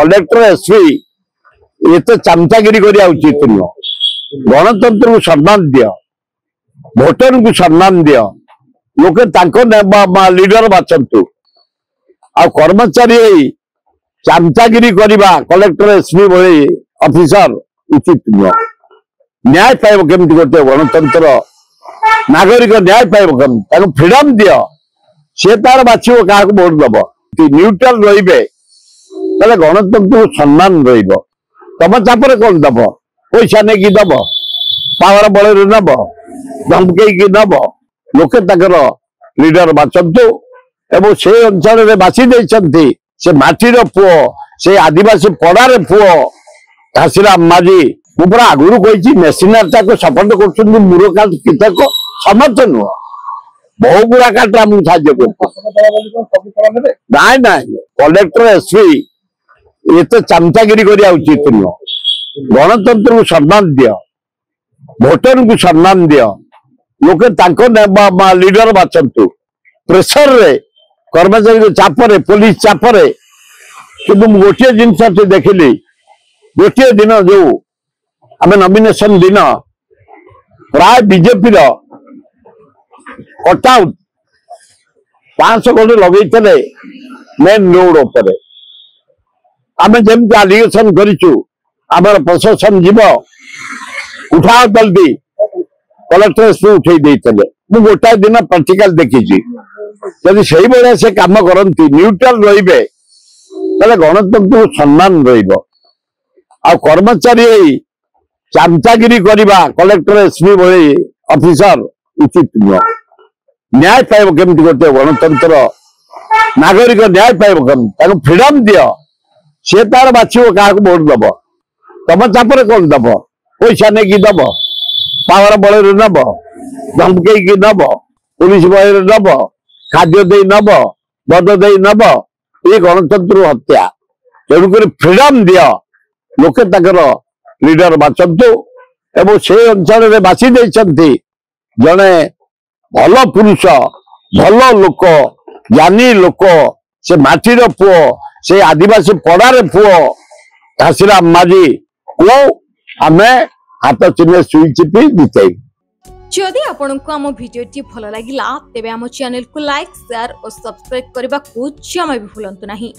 Collector SP ये तो चमचागिरी करिया उचित नुह। गणतंत्र को सम्मान दियो, भोटर को सम्मान दियो, लोके तांको लीडर बाचंतु। आ कर्मचारी चमचागिरी करवा कलेक्टर एसपी भली ऑफिसर उचित नुह। न्याय पाइब केमती गोटे गणतंत्र नागरिक न्याय पाइब केमती फ्रीडम दियो, सी तार बाछिब क्या भोट दब। न्यूट्राल रे गणतंत्र को सम्मान रम चापर कौन दब, पैसा नहीं दब, पावर बल नब, धमकई नब, लोके लीडर बाचंतु एवं से अंचल बासी देते से माटीर पुओ से आदिवासी पड़ार पुओ घासीराम माझी मुझे आगुरी कही मेसीनार को सपोर्ट कर मूर्खा कितक समर्थ नुह बहु गुड़ा कार्ड आमको साहय नाई ना कलेक्टर एसपी ये तो चमचागिरी करिया उचित नुह। गणतंत्र को सम्मान दियो, भोटर को सम्मान दियो, लोके तांको लीडर बाचंतु। प्रेसर रे कर्मचारी चापरे पुलिस चापरे कि गोटे जिनस देखिली गोटे दिन जो आम नॉमिनेशन दिन प्राय बीजेपी कटआउट 500 कोटी लगे मेन रोड उपर आम जमी आलिगेशन करूँ आमर प्रशासन जीव उठाओ जल्दी कलेक्टर एसपी उठे देते मुझे गोटाए दिन प्रैक्टिकल देखी जदि से भाया से कम करती न्यूट्राल रे गणतंत्र को सम्मान आ कर्मचारी चमचागिरी करवा कलेक्टर एसपी भली ऑफिसर उचित नुह। न्याय पाइब केमती गोटे गणतंत्र नागरिक न्याय पाइब केमती फ्रीडम दियो, सी तार बाछिब क्या भोट दब। तम चापर कौन दब, पैसा नहीं दब, पावर बल नब, धमकई नब, पुलिस बल नब, खाद्य दे नब, मद दे नब, ये गणतंत्र हत्या। तेणुक फ्रीडम दियो, लोके लीडर बाचंतु एवं से अंचल बासी देते जड़े भल पुरुष भल लोक ज्ञानी लोक से माटीर पुओ से आदिवासी पड़ार पुओ घासीराम माझी को आम हाथ चिन्ह सुई चिपी जितई। जदि आपंक आम भिडी भल लगा तेब आम चैनल को लाइक शेयर और सब्सक्राइब करने को जमा भी भूलु नहीं।